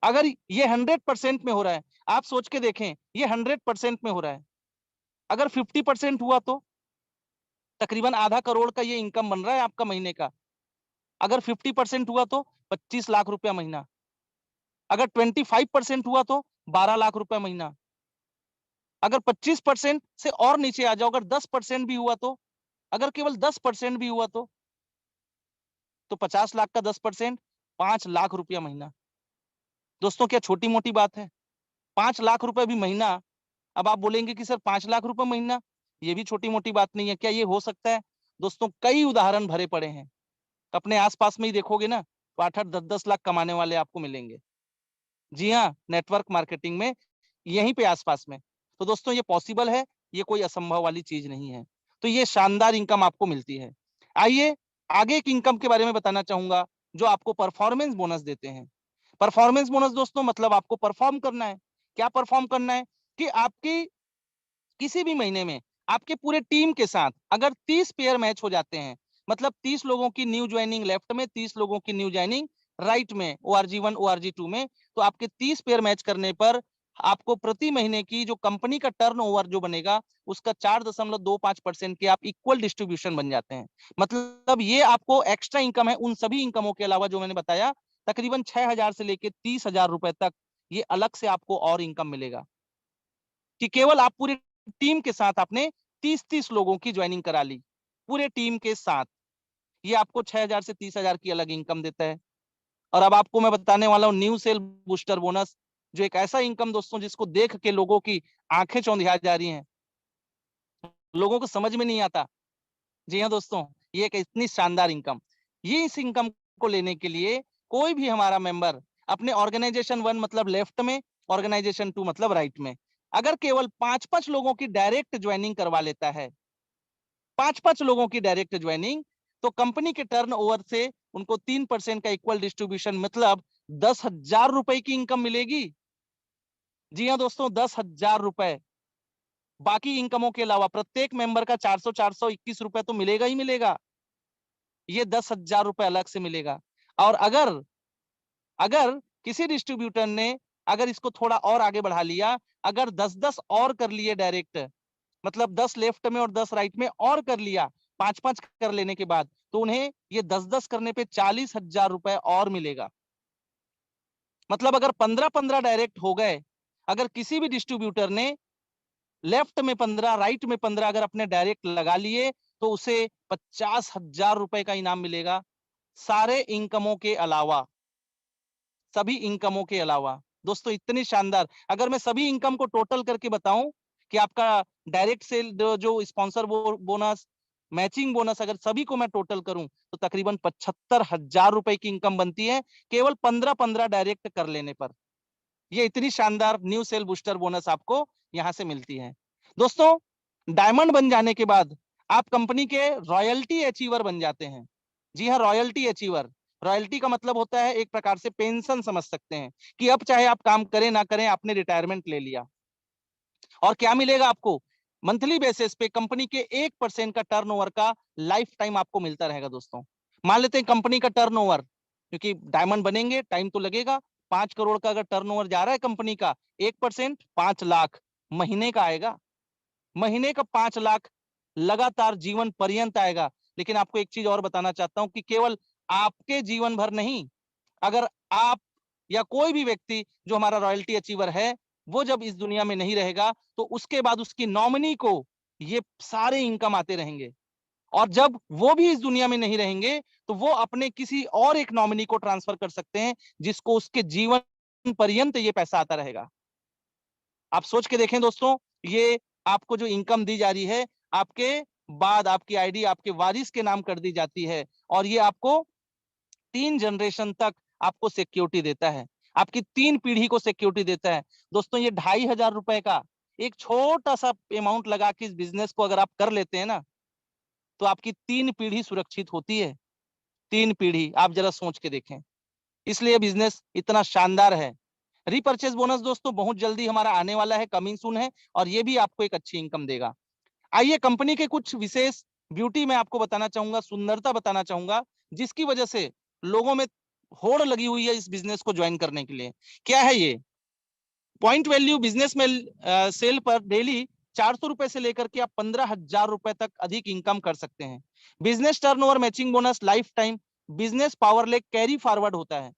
अगर ये 100% में हो रहा है, आप सोच के देखें, ये 100% में हो रहा है, अगर 50% हुआ तो तकरीबन आधा करोड़ का ये इनकम बन रहा है आपका महीने का। अगर 50% हुआ तो 25 लाख रुपया महीना। अगर 25% हुआ तो 12 लाख रुपया महीना। अगर 25% से और नीचे आ जाओ, अगर 10% भी हुआ तो, अगर केवल 10% भी हुआ तो 50 लाख का 10%, 5 लाख रुपया महीना। दोस्तों क्या छोटी मोटी बात है? 5 लाख रुपए भी महीना। अब आप बोलेंगे कि सर 5 लाख रुपए महीना, ये भी छोटी मोटी बात नहीं है, क्या ये हो सकता है? दोस्तों कई उदाहरण भरे पड़े हैं। अपने आसपास में ही देखोगे ना, तो 8-8, 10-10 लाख कमाने वाले आपको मिलेंगे। जी हाँ, नेटवर्क मार्केटिंग में, यहीं पे आसपास में। तो दोस्तों ये पॉसिबल है, ये कोई असंभव वाली चीज नहीं है। तो ये शानदार इनकम आपको मिलती है। आइए आगे एक इनकम के बारे में बताना चाहूंगा, जो आपको परफॉर्मेंस बोनस देते हैं। परफॉर्मेंस बोनस दोस्तों मतलब आपको परफॉर्म करना है। क्या परफॉर्म करना है? कि आपकी किसी भी महीने में आपके पूरे टीम के साथ अगर 30 पेयर मैच हो जाते हैं, मतलब 30 लोगों की न्यू ज्वाइनिंग लेफ्ट में, 30 लोगों की न्यू ज्वाइनिंग राइट में, ORG1 ORG2 में, तो आपके 30 पेयर मैच करने पर आपको प्रति महीने की जो कंपनी का टर्नओवर जो बनेगा, उसका 4.25% की आप इक्वल डिस्ट्रीब्यूशन बन जाते हैं। मतलब ये आपको एक्स्ट्रा इनकम है उन सभी इनकमों के अलावा जो मैंने बताया, तकरीबन 6,000 से लेकर 30,000 रुपए तक ये अलग से आपको और इनकम मिलेगा, कि केवल आप पूरी टीम के साथ आपने 30-30 लोगों की ज्वाइनिंग करा ली पूरे टीम के साथ। ये आपको 6,000 से 30,000 की अलग इनकम देता है। और अब आपको मैं बताने वाला हूँ न्यू सेल बूस्टर बोनस, जो एक ऐसा इनकम दोस्तों जिसको देख के लोगों की आंखें चौंधिया जा रही हैं, लोगों को समझ में नहीं आता। जी हाँ दोस्तों, ये एक इतनी शानदार इनकम, ये इस इनकम को लेने के लिए कोई भी हमारा मेंबर अपने ऑर्गेनाइजेशन 1 मतलब लेफ्ट में, ऑर्गेनाइजेशन 2 मतलब राइट में। अगर केवल 5-5 लोगों की डायरेक्ट ज्वाइनिंग करवा लेता है, 5-5 लोगों की डायरेक्ट ज्वाइनिंग, तो कंपनी के टर्नओवर से उनको 3% का इक्वल डिस्ट्रीब्यूशन मतलब 10,000 रुपए की इनकम मिलेगी। जी हाँ दोस्तों, 10,000 रुपए। बाकी इनकमों के अलावा प्रत्येक मेंबर का 400-421 रुपए तो मिलेगा ही मिलेगा। ये 10,000 रुपए अलग से मिलेगा। और अगर अगर किसी डिस्ट्रीब्यूटर ने अगर इसको थोड़ा और आगे बढ़ा लिया, अगर 10-10 और कर लिए डायरेक्ट, मतलब 10 लेफ्ट में और 10 राइट में और कर लिया, 5-5 कर लेने के बाद, तो उन्हें ये 10-10 करने पे 40,000 रुपए और मिलेगा। मतलब अगर 15-15 डायरेक्ट हो गए, अगर किसी भी डिस्ट्रीब्यूटर ने लेफ्ट में 15 राइट में 15 अगर अपने डायरेक्ट लगा लिए, तो उसे 50,000 रुपए का इनाम मिलेगा, सारे इनकमों के अलावा, सभी इनकमों के अलावा। दोस्तों इतनी शानदार, अगर मैं सभी इनकम को टोटल करके बताऊं कि आपका डायरेक्ट सेल जो स्पॉन्सर बोनस, मैचिंग बोनस, अगर सभी को मैं टोटल करूं तो तकरीबन 75,000 रुपए की इनकम बनती है केवल 15-15 डायरेक्ट कर लेने पर। ये इतनी शानदार न्यू सेल बूस्टर बोनस आपको यहां से मिलती है। दोस्तों डायमंड बन जाने के बाद आप कंपनी के रॉयल्टी अचीवर बन जाते हैं। जी हाँ, रॉयल्टी अचीवर। रॉयल्टी का मतलब होता है एक प्रकार से पेंशन समझ सकते हैं, कि अब चाहे आप काम करें ना करें, आपने रिटायरमेंट ले लिया। और क्या मिलेगा आपको? मंथली बेसिस पे कंपनी के 1% का टर्नओवर का लाइफ टाइम आपको मिलता रहेगा। दोस्तों मान लेते हैं कंपनी का टर्नओवर, क्योंकि डायमंड बनेंगे टाइम तो लगेगा, 5 करोड़ का अगर टर्नओवर जा रहा है कंपनी का, 1% 5 लाख महीने का आएगा। महीने का 5 लाख लगातार जीवन पर्यंत आएगा। लेकिन आपको एक चीज और बताना चाहता हूं कि केवल आपके जीवन भर नहीं, अगर आप या कोई भी व्यक्ति जो हमारा रॉयल्टी अचीवर है, वो जब इस दुनिया में नहीं रहेगा, तो उसके बाद उसकी नॉमिनी को ये सारे इनकम आते रहेंगे। और जब वो भी इस दुनिया में नहीं रहेंगे, तो वो अपने किसी और एक नॉमिनी को ट्रांसफर कर सकते हैं, जिसको उसके जीवन पर्यंत ये पैसा आता रहेगा। आप सोच के देखें दोस्तों, ये आपको जो इनकम दी जा रही है, आपके बाद आपकी आईडी आपके वारिस के नाम कर दी जाती है, और ये आपको 3 जनरेशन तक आपको सिक्योरिटी देता है, आपकी 3 पीढ़ी को सिक्योरिटी देता है। दोस्तों ये 2,500 रुपए का एक छोटा सा अमाउंट लगा के इस बिजनेस को अगर आप कर लेते हैं ना, तो आपकी 3 पीढ़ी सुरक्षित होती है। 3 पीढ़ी, आप जरा सोच के देखें। इसलिए बिजनेस इतना शानदार है। रीपर्चेज बोनस दोस्तों बहुत जल्दी हमारा आने वाला है, कमिंग सून है, और ये भी आपको एक अच्छी इनकम देगा। आइए कंपनी के कुछ विशेष ब्यूटी मैं आपको बताना चाहूंगा, सुंदरता बताना चाहूंगा, जिसकी वजह से लोगों में होड़ लगी हुई है इस बिजनेस को ज्वाइन करने के लिए। क्या है ये? पॉइंट वैल्यू बिजनेस में सेल पर डेली 400 रुपए से लेकर के आप 15,000 रुपए तक अधिक इनकम कर सकते हैं। Business turnover matching bonus life time. Business power leg carry forward होता है।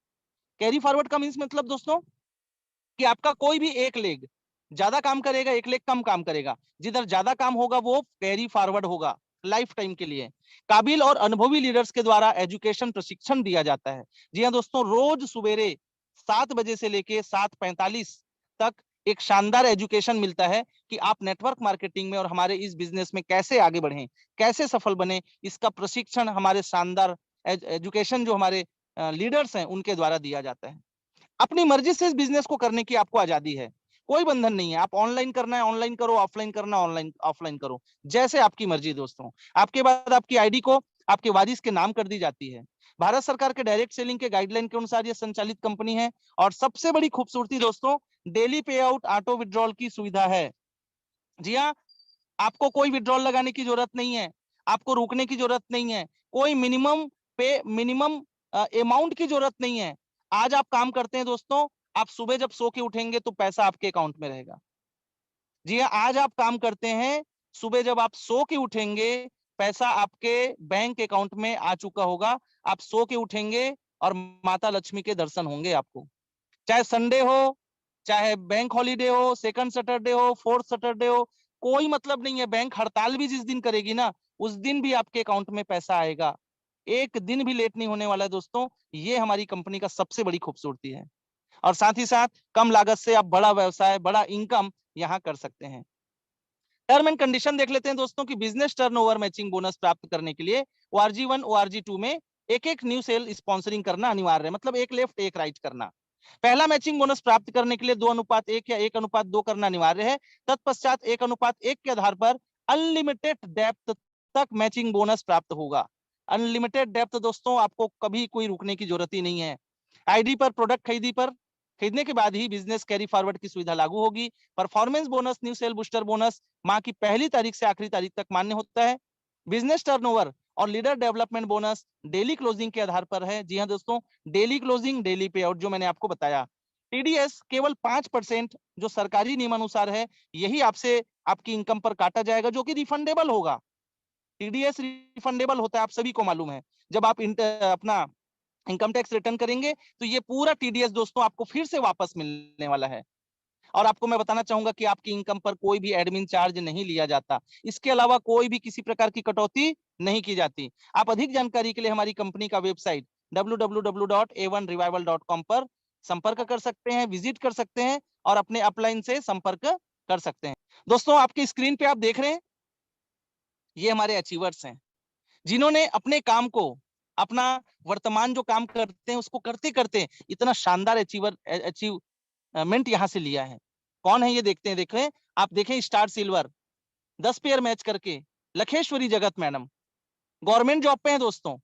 कैरी फॉरवर्ड का मीन्स मतलब दोस्तों कि आपका कोई भी एक लेग ज्यादा काम करेगा, एक लेग कम काम करेगा, जिधर ज्यादा काम होगा वो कैरी फॉरवर्ड होगा लाइफ टाइम के लिए। काबिल और अनुभवी लीडर्स के द्वारा एजुकेशन प्रशिक्षण दिया जाता है। जी हाँ दोस्तों, रोज सवेरे 7 बजे से लेके 7:45 तक एक शानदार एजुकेशन मिलता है कि आप नेटवर्क मार्केटिंग में और हमारे इस बिजनेस में कैसे आगे बढ़ें, कैसे सफल बने। इसका प्रशिक्षण हमारे शानदार एजुकेशन जो हमारे लीडर्स हैं उनके द्वारा दिया जाता है। अपनी मर्जी से इस बिजनेस को करने की आपको आजादी है, कोई बंधन नहीं है। आप ऑनलाइन करना है ऑनलाइन करो, ऑफलाइन करना है ऑनलाइन ऑफलाइन करो, जैसे आपकी मर्जी। दोस्तों आपके बाद आपकी आईडी को आपके वारिस के नाम कर दी जाती है। भारत सरकार के डायरेक्ट सेलिंग के गाइडलाइन के अनुसार यह संचालित कंपनी है। और सबसे बड़ी खूबसूरती दोस्तों, डेली पे आउट ऑटो विड्रॉल की सुविधा है। जी हाँ, आपको कोई विड्रॉल लगाने की जरूरत नहीं है, आपको रुकने की जरूरत नहीं है, कोई मिनिमम अमाउंट की जरूरत नहीं है। आज आप काम करते हैं दोस्तों, आप सुबह जब सो के उठेंगे तो पैसा आपके अकाउंट में रहेगा। जी हाँ, आज आप काम करते हैं, सुबह जब आप सो के उठेंगे पैसा आपके बैंक अकाउंट में आ चुका होगा। आप सो के उठेंगे और माता लक्ष्मी के दर्शन होंगे आपको। चाहे संडे हो, चाहे बैंक हॉलीडे हो, सेकंड सैटरडे हो, फोर्थ सैटरडे हो, कोई मतलब नहीं है। बैंक हड़ताल भी जिस दिन करेगी ना, उस दिन भी आपके अकाउंट में पैसा आएगा। एक दिन भी लेट नहीं होने वाला है दोस्तों। ये हमारी कंपनी का सबसे बड़ी खूबसूरती है। और साथ ही साथ कम लागत से आप बड़ा व्यवसाय, बड़ा इनकम यहाँ कर सकते हैं। टर्म एंड कंडीशन देख लेते हैं दोस्तों कि बिजनेस टर्नओवर मैचिंग बोनस प्राप्त करने के लिए ORG 1 ORG 2 में एक एक न्यू सेल स्पॉन्सरिंग करना अनिवार्य है, मतलब एक लेफ्ट एक राइट करना। पहला मैचिंग बोनस प्राप्त करने के लिए 2:1 या 1:2 करना अनिवार्य है। तत्पश्चात 1:1 के आधार पर अनलिमिटेड डेप्थ तक मैचिंग बोनस प्राप्त होगा। अनलिमिटेड डेप्थ दोस्तों, आपको कभी कोई रुकने की जरूरत ही नहीं है। आईडी पर प्रोडक्ट खरीदने के बाद ही बिजनेस कैरी फॉरवर्ड की सुविधा लागू होगी। Performance bonus, new sale booster bonus माह की पहली तारीख से आखिरी तारीख तक मान्य होता है। बिजनेस टर्नओवर और leader development bonus daily closing के आधार पर है। जी हाँ दोस्तों, डेली क्लोजिंग, डेली पे आउट, जो मैंने आपको बताया। टीडीएस केवल 5% जो सरकारी नियमानुसार है, यही आपसे आपकी इनकम पर काटा जाएगा, जो कि रिफंडेबल होगा। टीडीएस रिफंडेबल होता है, आप सभी को मालूम है। जब आप अपना इनकम टैक्स रिटर्न करेंगे तो ये पूरा टीडीएस दोस्तों आपको फिर से वापस मिलने वाला है। और आपको मैं बताना चाहूंगा कि आपकी इनकम पर कोई भी एडमिन चार्ज नहीं लिया जाता। इसके अलावा कोई भी किसी प्रकार की कटौती नहीं की जाती। आप अधिक जानकारी के लिए हमारी कंपनी का वेबसाइट www.a1revival.com पर संपर्क कर सकते हैं, विजिट कर सकते हैं और अपने अपलाइन से संपर्क कर सकते हैं। दोस्तों, आपकी स्क्रीन पे आप देख रहे हैं, ये हमारे अचीवर्स हैं, जिन्होंने अपने काम को, अपना वर्तमान जो काम करते हैं उसको करते करते इतना शानदार अचीवमेंट यहाँ से लिया है। कौन है ये देखते हैं। देख रहे हैं आप, देखें स्टार सिल्वर 10 पेयर मैच करके लखेश्वरी जगत मैडम गवर्नमेंट जॉब पे है दोस्तों।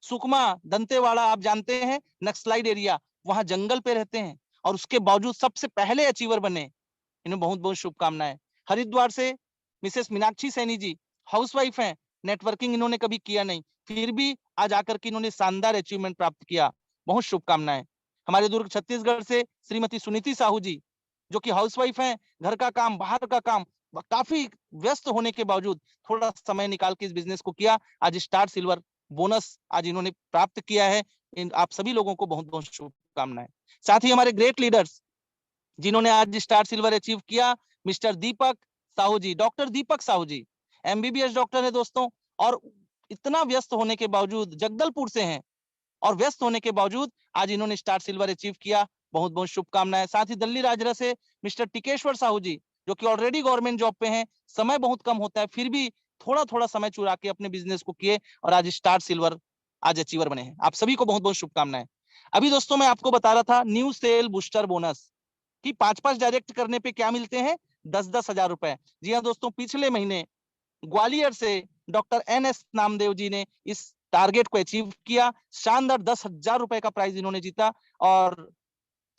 सुकमा दंतेवाड़ा, आप जानते हैं नक्सलाइड एरिया, वहां जंगल पे रहते हैं और उसके बावजूद सबसे पहले अचीवर बने। इन्हें बहुत बहुत शुभकामनाएं। हरिद्वार से मिसेस मीनाक्षी सैनी जी हाउसवाइफ हैं, नेटवर्किंग इन्होंने कभी किया नहीं, फिर भी आज आकर के इन्होंने शानदार अचीवमेंट प्राप्त किया। बहुत शुभकामनाएं। हमारे दुर्ग छत्तीसगढ़ से श्रीमती सुनीति साहू जी, जो कि हाउसवाइफ हैं, घर का काम, बाहर का काम, काफी व्यस्त होने के बावजूद थोड़ा समय निकाल के इस बिजनेस को किया। आज स्टार सिल्वर बोनस आज इन्होंने प्राप्त किया है। आप सभी लोगों को बहुत बहुत शुभकामनाएं। साथ ही हमारे ग्रेट लीडर्स जिन्होंने आज स्टार सिल्वर अचीव किया, मिस्टर दीपक साहू जी, डॉक्टर दीपक साहू जी एमबीबीएस डॉक्टर है दोस्तों, और इतना व्यस्त होने के बावजूद, जगदलपुर से हैं और व्यस्त होने के बावजूद आज इन्होंने स्टार सिल्वर अचीव किया। बहुत बहुत शुभकामनाएं। साथ ही दिल्ली राजरा से मिस्टर टिकेश्वर साहू जी, जो कि ऑलरेडी गवर्नमेंट जॉब पे हैं, समय बहुत कम होता है फिर भी थोड़ा थोड़ा समय चुरा के अपने बिजनेस को किए और आज स्टार सिल्वर आज अचीवर बने हैं। आप सभी को बहुत बहुत शुभकामनाएं। अभी दोस्तों मैं आपको बता रहा था न्यू सेल बूस्टर बोनस कि 5-5 डायरेक्ट करने पे क्या मिलते हैं, 10-10 हजार रुपए। जी हाँ दोस्तों, पिछले महीने ग्वालियर से डॉक्टर NS नामदेव जी ने इस टारगेट को अचीव किया। शानदार 10,000 रुपए का प्राइज इन्होंने जीता। और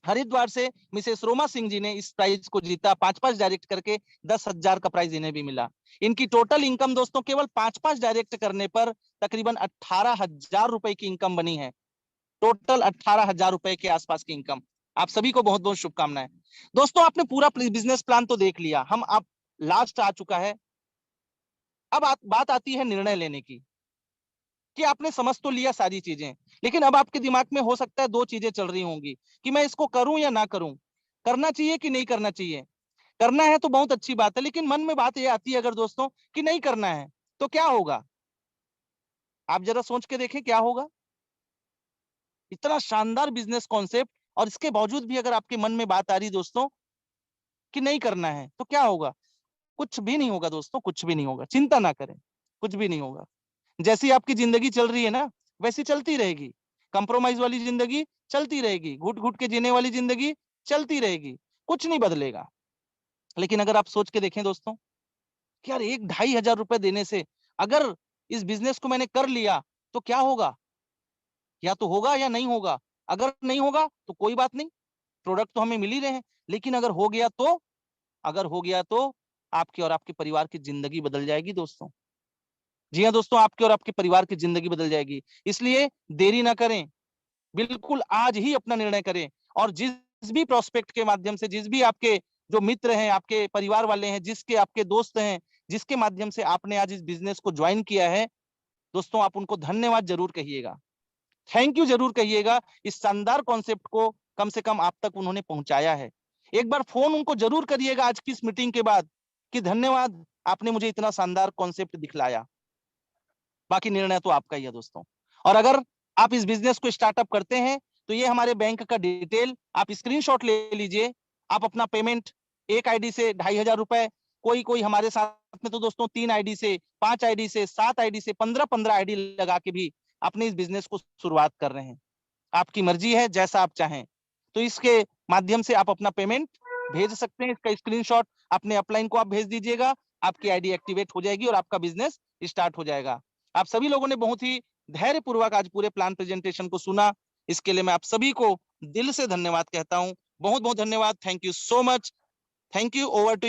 हरिद्वार से मिसेस रोमा सिंह जी ने इस प्राइज को जीता। 5-5 डायरेक्ट करके 10,000 का प्राइज इन्हें भी मिला। इनकी टोटल इनकम दोस्तों केवल 5-5 डायरेक्ट करने पर तकरीबन 18,000 रुपए की इनकम बनी है। टोटल 18,000 रुपए के आसपास की इनकम। आप सभी को बहुत बहुत शुभकामनाएं। दोस्तों, आपने पूरा बिजनेस प्लान तो देख लिया, हम आप लास्ट आ चुका है। अब बात आती है निर्णय लेने की, कि आपने समझ तो लिया सारी चीजें, लेकिन अब आपके दिमाग में हो सकता है दो चीजें चल रही होंगी कि मैं इसको करूं या ना करूं, करना चाहिए कि नहीं करना चाहिए। करना है तो बहुत अच्छी बात है, लेकिन मन में बात ये आती है अगर दोस्तों कि नहीं करना है तो क्या होगा। आप जरा सोच के देखें क्या होगा। इतना शानदार बिजनेस कॉन्सेप्ट और इसके बावजूद भी अगर आपके मन में बात आ रही दोस्तों कि नहीं करना है तो क्या होगा। कुछ भी नहीं होगा दोस्तों, कुछ भी नहीं होगा, चिंता ना करें, कुछ भी नहीं होगा। जैसी आपकी जिंदगी चल रही है ना, वैसी चलती रहेगी। कंप्रोमाइज वाली जिंदगी चलती रहेगी, घुट घुट के जीने वाली जिंदगी चलती रहेगी, कुछ नहीं बदलेगा। लेकिन अगर आप सोच के देखें दोस्तों कि यार 1-2,500 रुपए देने से अगर इस बिजनेस को मैंने कर लिया तो क्या होगा, या तो होगा या नहीं होगा। अगर नहीं होगा तो कोई बात नहीं, प्रोडक्ट तो हमें मिल ही रहे हैं। लेकिन अगर हो गया तो, अगर हो गया तो आपकी और आपके परिवार की जिंदगी बदल जाएगी दोस्तों। जी हाँ दोस्तों, आपके और आपके परिवार की जिंदगी बदल जाएगी। इसलिए देरी ना करें, बिल्कुल आज ही अपना निर्णय करें। और जिस भी प्रोस्पेक्ट के माध्यम से, जिस भी आपके जो मित्र हैं, आपके परिवार वाले हैं, जिसके आपके दोस्त हैं, जिसके माध्यम से आपने आज इस बिजनेस को ज्वाइन किया है दोस्तों, आप उनको धन्यवाद जरूर कहिएगा, थैंक यू जरूर कहिएगा। इस शानदार कॉन्सेप्ट को कम से कम आप तक उन्होंने पहुंचाया है। एक बार फोन उनको जरूर करिएगा आज की इस मीटिंग के बाद कि धन्यवाद, आपने मुझे इतना शानदार कॉन्सेप्ट दिखलाया। बाकी निर्णय तो आपका ही है दोस्तों। और अगर आप इस बिजनेस को स्टार्टअप करते हैं तो ये हमारे बैंक का डिटेल आप स्क्रीनशॉट ले लीजिए। आप अपना पेमेंट एक आईडी से 2,500 रुपए, कोई हमारे साथ में तो दोस्तों 3 आईडी से, 5 आईडी से, 7 आईडी से, 15-15 आईडी लगा के भी अपने इस बिजनेस को शुरुआत कर रहे हैं। आपकी मर्जी है, जैसा आप चाहें। तो इसके माध्यम से आप अपना पेमेंट भेज सकते हैं। इसका स्क्रीनशॉट अपने अपलाइन को आप भेज दीजिएगा, आपकी आईडी एक्टिवेट हो जाएगी और आपका बिजनेस स्टार्ट हो जाएगा। आप सभी लोगों ने बहुत ही धैर्यपूर्वक आज पूरे प्लान प्रेजेंटेशन को सुना, इसके लिए मैं आप सभी को दिल से धन्यवाद कहता हूं। बहुत बहुत धन्यवाद। Thank you so much. Thank you. Over to